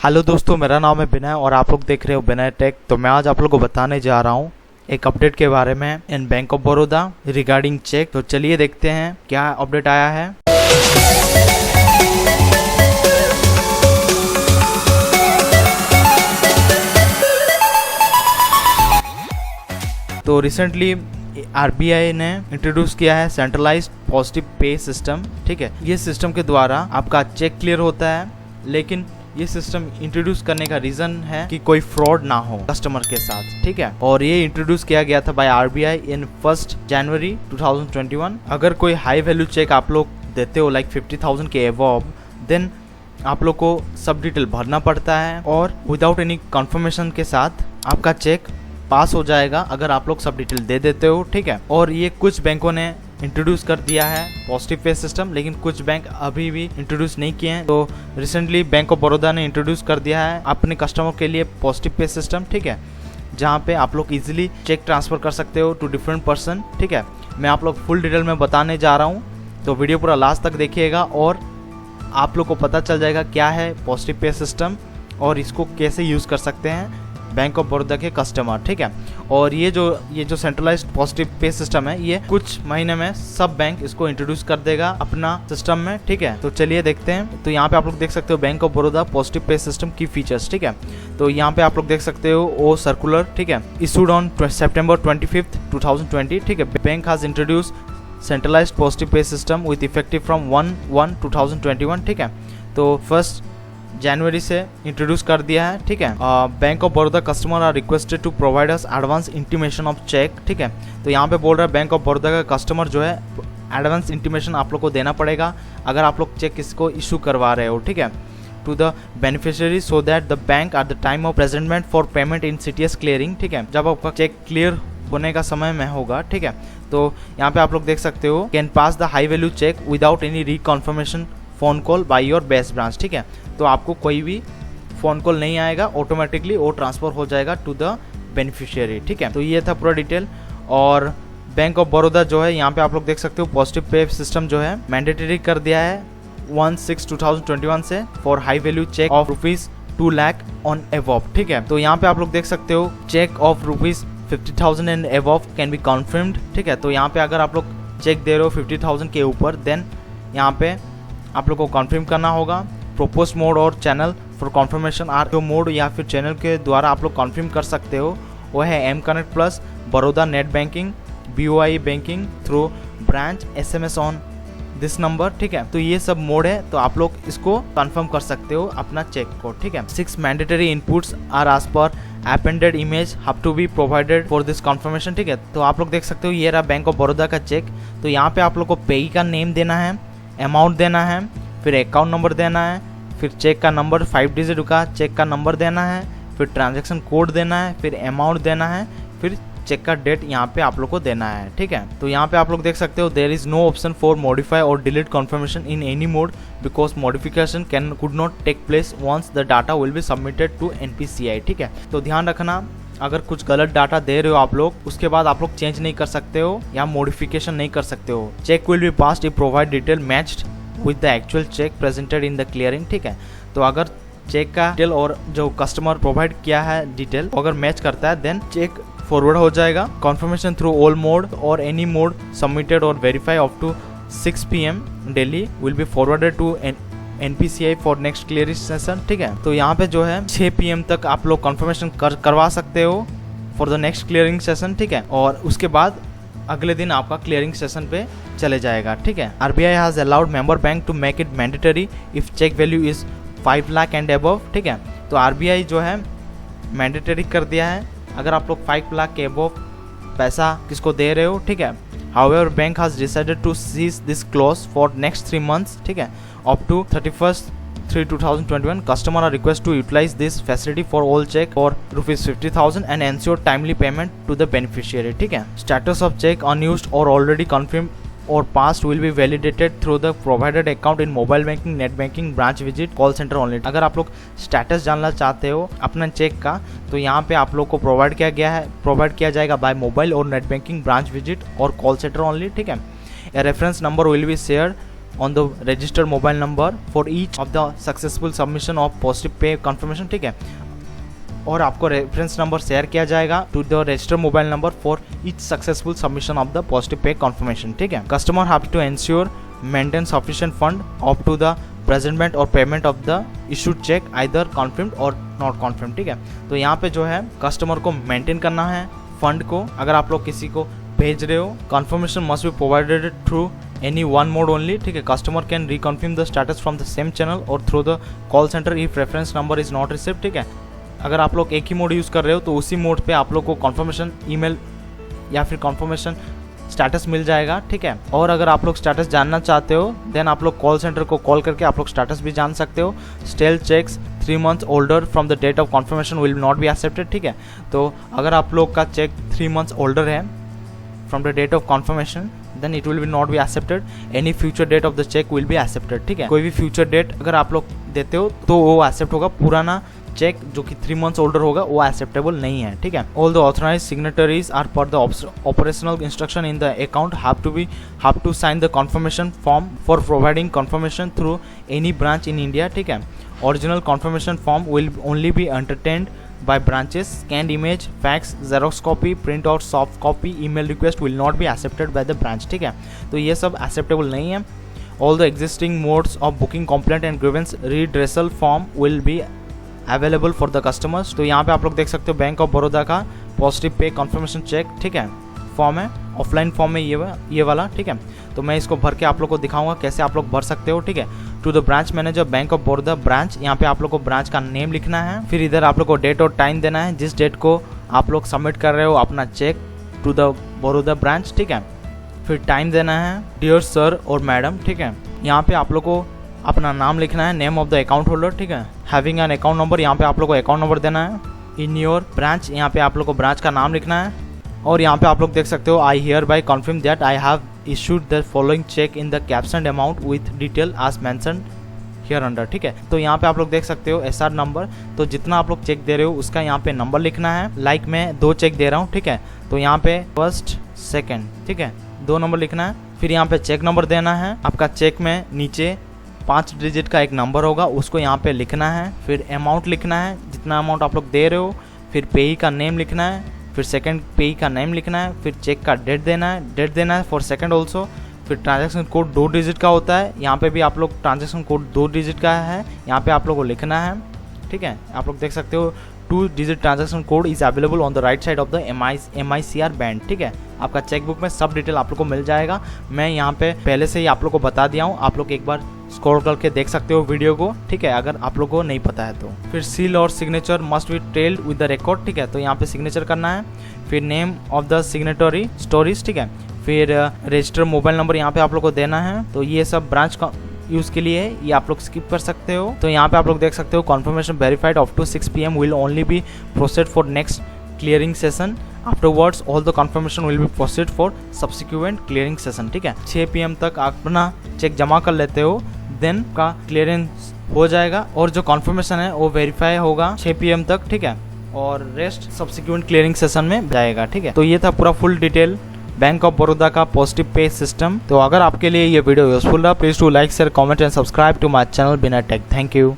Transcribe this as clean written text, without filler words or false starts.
Hello दोस्तों, मेरा नाम है विनय और आप लोग देख रहे हो विनय टेक। तो मैं आज आप लोगों को बताने जा रहा हूँ एक अपडेट के बारे में in bank of Baroda regarding cheque. तो चलिए देखते हैं क्या अपडेट आया है। तो रिसेंटली आरबीआई ने इंट्रोड्यूस किया है सेंट्रलाइज्ड पॉजिटिव पे सिस्टम। ठीक है, ये सिस्टम के द्वारा आपका चेक क्लियर होता है, लेकिन ये सिस्टम इंट्रोड्यूस करने का रीजन है कि कोई फ्रॉड ना हो कस्टमर के साथ। ठीक है, और ये इंट्रोड्यूस किया गया था बाय आरबीआई इन 1 जनवरी 2021। अगर कोई हाई वैल्यू चेक आप लोग देते हो लाइक 50,000 के अबव, देन आप लोग को सब डिटेल भरना पड़ता है और विदाउट एनी कंफर्मेशन के साथ आपका चेक पास हो जाएगा अगर आप लोग सब डिटेल दे देते हो। ठीक है, और ये कुछ बैंकों ने इंट्रोड्यूस कर दिया है पॉजिटिव पे सिस्टम, लेकिन कुछ बैंक अभी भी इंट्रोड्यूस नहीं किए हैं। तो रिसेंटली बैंक ऑफ बड़ौदा ने इंट्रोड्यूस कर दिया है अपने कस्टमर के लिए पॉजिटिव पे सिस्टम। ठीक है, जहाँ पे आप लोग इजीली चेक ट्रांसफर कर सकते हो टू डिफरेंट पर्सन। ठीक है, मैं आप लोग फुल डिटेल में बताने जा रहा हूँ, तो वीडियो पूरा लास्ट तक देखिएगा और आप लोग को पता चल जाएगा क्या है पॉजिटिव पे सिस्टम और इसको कैसे यूज़ कर सकते हैं बैंक ऑफ बड़ौदा के कस्टमर। ठीक है, और ये जो सेंट्रलाइज्ड पॉजिटिव पे सिस्टम है, ये कुछ महीने में सब बैंक इसको इंट्रोड्यूस कर देगा अपना सिस्टम में। ठीक है, तो चलिए देखते हैं। तो यहाँ पे आप लोग देख सकते हो bank of Baroda positive pay system की फीचर्स। ठीक है, तो यहाँ पे आप लोग देख सकते हो ओ सर्कुलर। ठीक है, इशूड ऑन September 25th 2020। ठीक है, bank has introduce centralised positive pay system with effective from 1/1/2021। ठीक है, तो 1 जनवरी से इंट्रोड्यूस कर दिया है। ठीक है, bank of Baroda customer are requested to provide us advance intimation of cheque. ठीक है, तो यहाँ पे बोल रहा है बैंक ऑफ बड़ौदा का कस्टमर जो है एडवांस इंटीमेशन आप लोग को देना पड़ेगा अगर आप लोग चेक किसको इशू करवा रहे हो। ठीक है, to the beneficiary so that the bank at the time of presentment for payment in CTS clearing. ठीक है, जब आपका चेक क्लियर होने का समय में होगा। ठीक है, तो यहाँ पे आप लोग देख सकते हो can pass the high value cheque without any reconfirmation phone call by your best branch. ठीक है, तो आपको कोई भी फोन कॉल नहीं आएगा, ऑटोमेटिकली वो ट्रांसफर हो जाएगा टू द बेनिफिशियरी। ठीक है, तो ये था पूरा डिटेल। और बैंक ऑफ बड़ौदा जो है यहाँ पे आप लोग देख सकते हो पॉजिटिव पे सिस्टम जो है मैंडेटरी कर दिया है 1/6/2021 से for high value cheque of ₹2 lakh on above. ठीक है, तो यहाँ पे आप लोग देख सकते हो cheque of ₹50,000 and above can be confirmed. ठीक है, तो यहाँ पे अगर आप लोग चेक दे रहे हो 50,000 के ऊपर, देन यहाँ पे आप लोग को कन्फर्म करना होगा। प्रोपोज मोड और चैनल फॉर कन्फर्मेशन आर जो मोड या फिर चैनल के द्वारा आप लोग कन्फर्म कर सकते हो वो है M connect plus, Baroda net banking, BOI banking through branch, SMS on this number. ठीक है, तो ये सब मोड है, तो आप लोग इसको कंफर्म कर सकते हो अपना चेक को। ठीक है, 6 mandatory inputs are as per appended image have to be provided for this confirmation. ठीक है, तो आप लोग देख सकते हो ये रहा बैंक ऑफ बड़ौदा का चेक। तो यहाँ पे आप लोग को पेई का नेम देना है, अमाउंट देना है, फिर अकाउंट नंबर देना है, फिर चेक का नंबर 5 डिजिट का चेक का नंबर देना है, फिर ट्रांजैक्शन कोड देना है, फिर अमाउंट देना है, फिर चेक का डेट यहाँ पे आप लोग को देना है। ठीक है, तो यहाँ पे आप लोग देख सकते हो there is no option for modify or delete confirmation in any mode because modification could not take place once the data will be submitted to NPCI। ठीक है, तो ध्यान रखना अगर कुछ गलत डाटा दे रहे हो आप लोग, उसके बाद आप लोग चेंज नहीं कर सकते हो या मॉडिफिकेशन नहीं कर सकते हो। Cheque will be passed if provide detail matched with the actual cheque presented in the clearing. ठीक है, तो अगर चेक का डिटेल और जो कस्टमर प्रोवाइड किया है डिटेल अगर मैच करता है, देन चेक फॉरवर्ड हो जाएगा। कन्फर्मेशन थ्रू ऑल मोड और एनी मोड सबमिटेड और verify up to 6 PM daily will be forwarded to NPCI for next clearing session. ठीक है, तो यहाँ पे जो है 6 PM तक आप लोग कन्फर्मेशन करवा सकते हो for the next clearing session. ठीक है, और उसके बाद अगले दिन आपका क्लियरिंग सेशन पे चले जाएगा। ठीक है, RBI has allowed member bank to make it mandatory if cheque value is 5 lakh and above. ठीक है, तो RBI जो है मैंडेटरी कर दिया है अगर आप लोग 5 लाख के अबव पैसा किसको दे रहे हो। ठीक है, however bank has decided to cease this clause for next 3 months। ठीक है, up to 31/3/2021 customer are requested to utilize this facility for all check for ₹50,000 and ensure timely payment to the beneficiary। ठीक है, status of check unused or already confirmed or past will be validated through the provided account in mobile banking, net banking, branch visit, call center only। अगर आप लोग status जानना चाहते हो अपना check का, तो यहाँ पे आप लोग को प्रोवाइड किया जाएगा बाय मोबाइल और नेट बैंकिंग, ब्रांच विजिट और कॉल सेंटर ओनली। ठीक है, a reference number will be shared on the registered mobile number for each of the successful submission of positive pay confirmation, ठीक है। और आपको रेफरेंस नंबर शेयर किया जाएगा to the registered mobile number for each successful submission of the positive pay confirmation, ठीक है। Customer have to ensure maintain sufficient fund up to the presentment और payment of the issued cheque either confirmed or not कॉन्फर्म्ड, ठीक है। तो यहाँ पे जो है कस्टमर को मेंटेन करना है फंड को। अगर आप लोग किसी को भेज रहे हो, confirmation must be provided through any one mode only, ठीक है। Customer can reconfirm the status from the same channel or through the call centre if reference number is not received, ठीक है। अगर आप लोग एक ही मोड यूज़ कर रहे हो तो उसी मोड पे आप लोग को कन्फर्मेशन ईमेल या फिर कन्फर्मेशन स्टेटस मिल जाएगा, ठीक है। और अगर आप लोग स्टेटस जानना चाहते हो देन आप लोग कॉल सेंटर को कॉल करके आप लोग स्टेटस भी जान सकते हो। Stale cheques 3 months older from the date of confirmation will not be accepted, ठीक है। तो अगर आप लोग का चेक 3 months ओल्डर है from the date of confirmation then it will be not be accepted. Any future date of the cheque will be accepted, ठीक है। कोई भी फ्यूचर डेट अगर आप लोग देते हो तो वो एक्सेप्ट होगा, पुराना चेक जो कि 3 months ओल्डर होगा वो एक्सेप्टेबल नहीं है, ठीक है। All the authorised signatories are per the operational instruction in the account have to sign the confirmation form for providing confirmation through any branch in India, ठीक है। Original confirmation form will only be entertained by branches. Scanned image, fax, xerox copy, print और soft copy email request will not be accepted by the branch, ठीक है। तो ये सब acceptable नहीं है। All the existing modes of booking, complaint and grievance redressal form will be available for the customers। तो यहाँ पे आप लोग देख सकते हो बैंक ऑफ बड़ौदा का पॉजिटिव पे कन्फर्मेशन चेक, ठीक है, फॉर्म है, ऑफलाइन फॉर्म है ये वाला, ठीक है। तो मैं इसको भर के आप लोग को दिखाऊंगा कैसे आप लोग भर सकते हो, ठीक है। To the branch manager bank of Baroda branch, यहाँ पे आप लोग को ब्रांच का नेम लिखना है, फिर इधर आप लोग को डेट और टाइम देना है जिस डेट को आप लोग सबमिट कर रहे हो अपना cheque to the Baroda branch, ठीक है। फिर टाइम देना है डियर सर और मैडम, ठीक है। यहाँ पे आप लोग को अपना नाम लिखना है, name of the account holder, ठीक है। हैविंग एन अकाउंट नंबर, यहाँ पे आप लोग को अकाउंट नंबर देना है। इन योर ब्रांच, यहाँ पे आप लोग को ब्रांच का नाम लिखना है। और यहाँ पे आप लोग देख सकते हो I hereby confirm that I have issued the following cheque in the caption amount with detail as mentioned hereunder, ठीक है। तो यहाँ पे आप लोग देख सकते हो SR नंबर, तो जितना आप लोग चेक दे रहे हो उसका यहाँ पे नंबर लिखना है। लाइक मैं 2 चेक दे रहा हूँ, ठीक है, तो यहाँ पे फर्स्ट सेकेंड, ठीक है, 2 नंबर लिखना है। फिर यहाँ पे चेक नंबर देना है। आपका चेक में नीचे 5 डिजिट का एक नंबर होगा उसको यहाँ पे लिखना है। फिर अमाउंट लिखना है जितना अमाउंट आप लोग दे रहे हो। फिर पेई का नेम लिखना है, फिर सेकंड पेई का नेम लिखना है, फिर चेक का डेट देना है फॉर सेकंड ऑल्सो। फिर ट्रांजैक्शन कोड 2 डिजिट का होता है, यहाँ पे भी आप लोग ट्रांजैक्शन कोड 2 डिजिट का है, यहाँ पे आप लोग को लिखना है, ठीक है। आप लोग देख सकते हो 2 digit transaction code is available on the right side of the MICR band, ठीक है। आपका चेकबुक में सब डिटेल आप लोग को मिल जाएगा। मैं यहाँ पे पहले से ही आप लोग को बता दिया हूँ, आप लोग एक बार स्क्रॉल करके देख सकते हो वीडियो को, ठीक है, अगर आप लोग को नहीं पता है तो। फिर सील और signature must be tailed with the record, ठीक है, तो यहाँ पे सिग्नेचर करना है। फिर name of the signatory stories, ठीक है। फिर रजिस्टर मोबाइल नंबर यहाँ पे आप लोग को देना है। तो ये सब ब्रांच का यूज़ के लिए है, ये आप लोग स्किप कर सकते हो। तो यहाँ पे आप लोग देख सकते हो confirmation verified up to 6 PM will only be processed for next clearing session. Afterwards all the confirmation will be processed for subsequent clearing session, ठीक है। 6 PM तक आप अपना चेक जमा कर लेते हो देन का क्लियरेंस हो जाएगा और जो कन्फर्मेशन है वो वेरीफाई होगा 6 PM तक, ठीक है, और रेस्ट सब्सिक्वेंट क्लियरिंग सेशन में जाएगा, ठीक है। तो ये था पूरा full detail bank of Baroda का पॉजिटिव पे सिस्टम। तो अगर आपके लिए ये वीडियो यूजफुल रहा please to like share comment and subscribe to my channel Bina tech. Thank you.